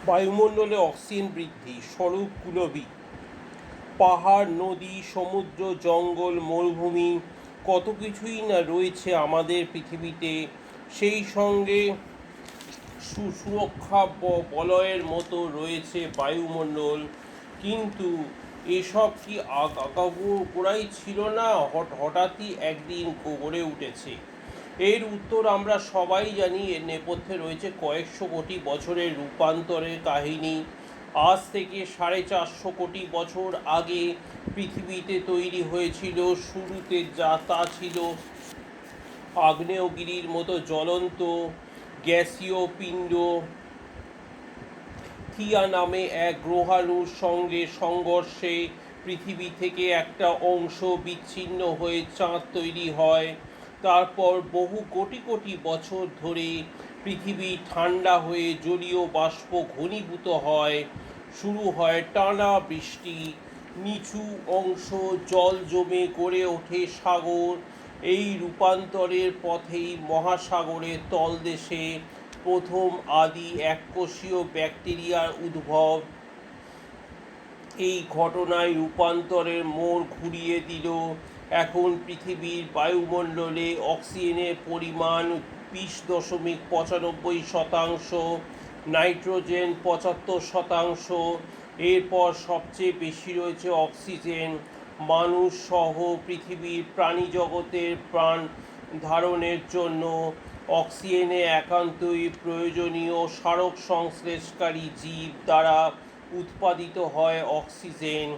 বায়ুমণ্ডলে অক্সিজেন বৃদ্ধি স্বরূপ কুলবী। পাহাড়, নদী, সমুদ্র, জঙ্গল, মরুভূমি, কত কিছুই না রয়েছে আমাদের পৃথিবীতে। সেই সঙ্গে সুরক্ষা বলয়ের মতো রয়েছে বায়ুমণ্ডল। কিন্তু এসব কি আগাগোড়াই ছিল না, হঠাৎই একদিন গড়ে উঠেছে? এর উত্তর আমরা সবাই জানি। এর নেপথ্যে রয়েছে কয়েকশো কোটি বছরের রূপান্তরের কাহিনী। আজ থেকে 450 কোটি বছর আগে পৃথিবীতে তৈরি হয়েছিল। শুরুতে যা তা ছিল আগ্নেয়গিরির মতো জ্বলন্ত গ্যাসীয় পিণ্ড। থিয়া নামে এক গ্রহাণুর সঙ্গে সংঘর্ষে পৃথিবী থেকে একটা অংশ বিচ্ছিন্ন হয়ে চাঁদ তৈরি হয়। তারপর বহু কোটি কোটি বছর ধরে পৃথিবী ঠান্ডা হয়ে জলীয় বাষ্প ঘনীভূত হয়। শুরু হয় টানা বৃষ্টি। নিচু অংশ জল জমে গড়ে ওঠে সাগর। এই রূপান্তরের পথেই মহাসাগরের তলদেশে প্রথম আদি এককোষীয় ব্যাকটেরিয়ার উদ্ভব। এই ঘটনায় রূপান্তরের মোড় ঘুরিয়ে দিল। এখন পৃথিবীর বায়ুমণ্ডলে অক্সিজেনের পরিমাণ 20.95%, নাইট্রোজেন 75%। এরপর সবচেয়ে বেশি রয়েছে অক্সিজেন। মানুষ সহ পৃথিবীর প্রাণীজগতের প্রাণ ধারণের জন্য অক্সিজেনে একান্তই প্রয়োজনীয়। সারক সংশ্লেষকারী জীব দ্বারা উৎপাদিত হয় অক্সিজেন।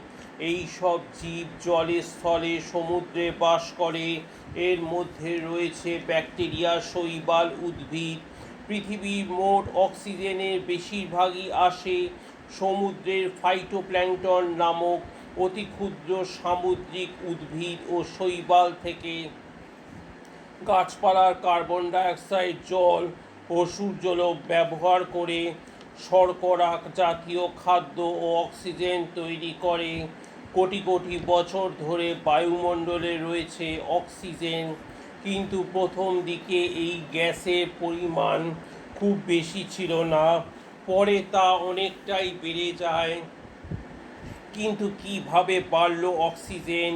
এই সব জীব জলে, স্থলে, সমুদ্রে বাস করে। এর মধ্যে রয়েছে ব্যাকটেরিয়া, শৈবাল, উদ্ভিদ। পৃথিবীর মোট অক্সিজেনের বেশিরভাগই আসে সমুদ্রের ফাইটোপ্ল্যাঙ্কটন নামক অতি ক্ষুদ্র সামুদ্রিক উদ্ভিদ ও শৈবাল থেকে। গাছপালার কার্বন ডাইঅক্সাইড, জল ও সূর্যালোক ব্যবহার করে শর্করা জাতীয় খাদ্য ও অক্সিজেন তৈরি করে। কোটি কোটি বছর ধরে বায়ুমণ্ডলে রয়েছে অক্সিজেন। কিন্তু প্রথম দিকে এই গ্যাসের পরিমাণ খুব বেশি ছিল না। পরে তা অনেকটাই বেড়ে যায়। কিন্তু কিভাবে বাড়ল অক্সিজেন?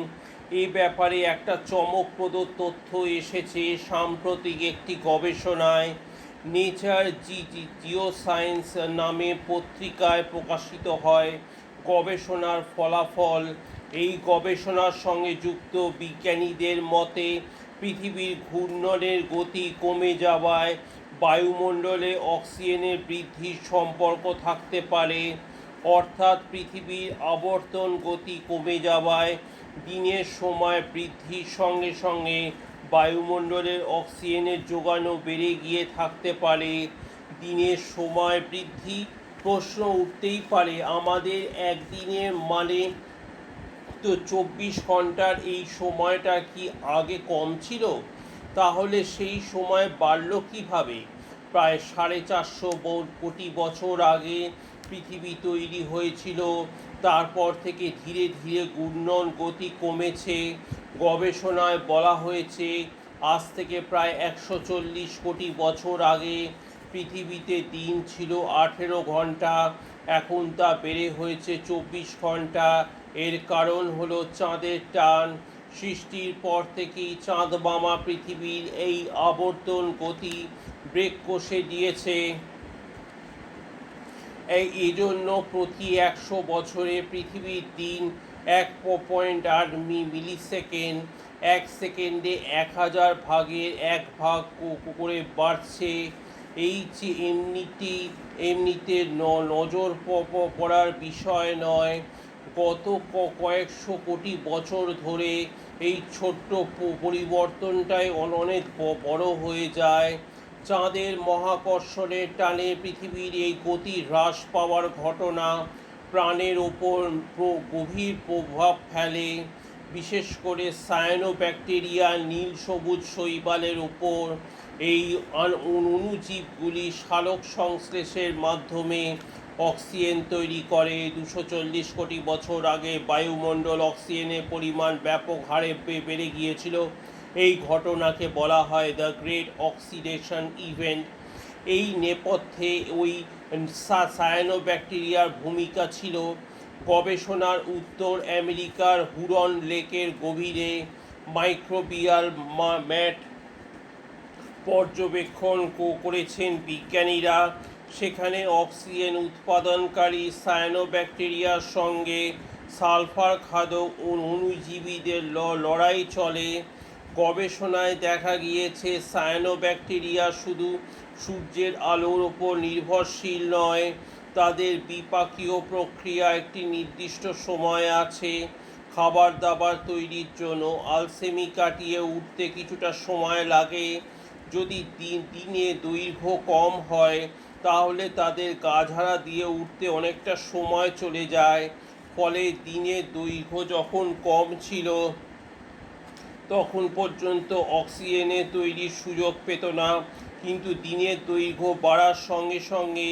এ ব্যাপারে একটা চমকপ্রদ তথ্য এসেছে সাম্প্রতিক একটি গবেষণায়। নেচার জিওসায়েন্স নামে পত্রিকায় প্রকাশিত হয় গবেষণার ফলাফল। এই গবেষণার সঙ্গে যুক্ত বিজ্ঞানীদের মতে পৃথিবীর ঘূর্ণনের গতি কমে যাওয়ায় বায়ুমণ্ডলে অক্সিজেনের বৃদ্ধির সম্পর্ক থাকতে পারে। অর্থাৎ পৃথিবীর আবর্তন গতি কমে যাওয়ায় দিনের সময় বৃদ্ধির সঙ্গে সঙ্গে বায়ুমণ্ডলের অক্সিজেনের যোগানও বেড়ে গিয়ে থাকতে পারে। দিনের সময় বৃদ্ধি, প্রশ্ন উঠতেই পারে, আমাদের একদিনের মানে তো 24 ঘন্টার, এই সময়টা কি আগে কম ছিল? তাহলে সেই সময় বাড়ল কীভাবে? প্রায় 450 কোটি বছর আগে পৃথিবী তৈরি হয়েছিল। তারপর থেকে ধীরে ধীরে ঘূর্ণন গতি কমেছে। গবেষণায় বলা হয়েছে আজ থেকে প্রায় 140 কোটি বছর আগে পৃথিবীতে দিন ছিল 18 ঘন্টা। এখন তা বেড়ে হয়েছে 24 ঘন্টা। এর কারণ হলো চাঁদের টান। সৃষ্টির পর থেকেই চাঁদমামা পৃথিবীর এই আবর্তন গতি ব্রেক কষে দিয়েছে। এজন্য প্রতি 100 বছরে পৃথিবীর দিন 1.8 মিলিসেকেন্ড, 1 সেকেন্ডে 1000 ভাগের 1 ভাগ করে বাড়ছে। এই যে এমনিতে নজর পড়ার বিষয় নয়। গত কয়েকশো কোটি বছর ধরে এই ছোট্ট পরিবর্তনটাই অনেক বড় হয়ে যায়। চাঁদের মহাকর্ষণের টানে পৃথিবীর এই গতি হ্রাস পাওয়ার ঘটনা প্রাণের ওপর গভীর প্রভাব ফেলে, বিশেষ করে সায়ানোব্যাকটেরিয়া, নীল সবুজ শৈবালের ওপর। এই অণুজীবগুলি সালোক সংশ্লেষের মাধ্যমে অক্সিজেন তৈরি করে। 240 কোটি বছর আগে বায়ুমণ্ডল অক্সিজেনের পরিমাণ ব্যাপক হারে বেড়ে গিয়েছিল। এই ঘটনাকে বলা হয় দ্য গ্রেট অক্সিডেশন ইভেন্ট। এই নেপথ্যে ওই সায়ানোব্যাকটেরিয়ার ভূমিকা ছিল। গবেষণার উত্তর আমেরিকার হুরন লেকের গভীরে মাইক্রোবিয়াল ম্যাট পর্যবেক্ষণ করেছেন বিজ্ঞানীরা। সেখানে অক্সিজেন উৎপাদনকারী সায়ানোব্যাকটেরিয়ার সঙ্গে সালফার খাদক অণুজীবীদের লড়াই চলে। গবেষণায় দেখা গিয়েছে সায়ানোব্যাকটেরিয়া শুধু সূর্যের আলোর ওপর নির্ভরশীল নয়, তাদের বিপাকীয় প্রক্রিয়া একটি নির্দিষ্ট সময় আছে। খাবার দাবার তৈরির জন্য আলসেমি কাটিয়ে উঠতে কিছুটা সময় লাগে। যদি দিনে দৈর্ঘ্য কম হয় তাহলে তাদের গা ঝাড়া দিয়ে উঠতে অনেকটা সময় চলে যায়। ফলে দিনের দৈর্ঘ্য যখন কম ছিল তখন পর্যন্ত অক্সিজেনের তৈরির সুযোগ পেত না, কিন্তু দিনের দৈর্ঘ্য বাড়ার সঙ্গে সঙ্গে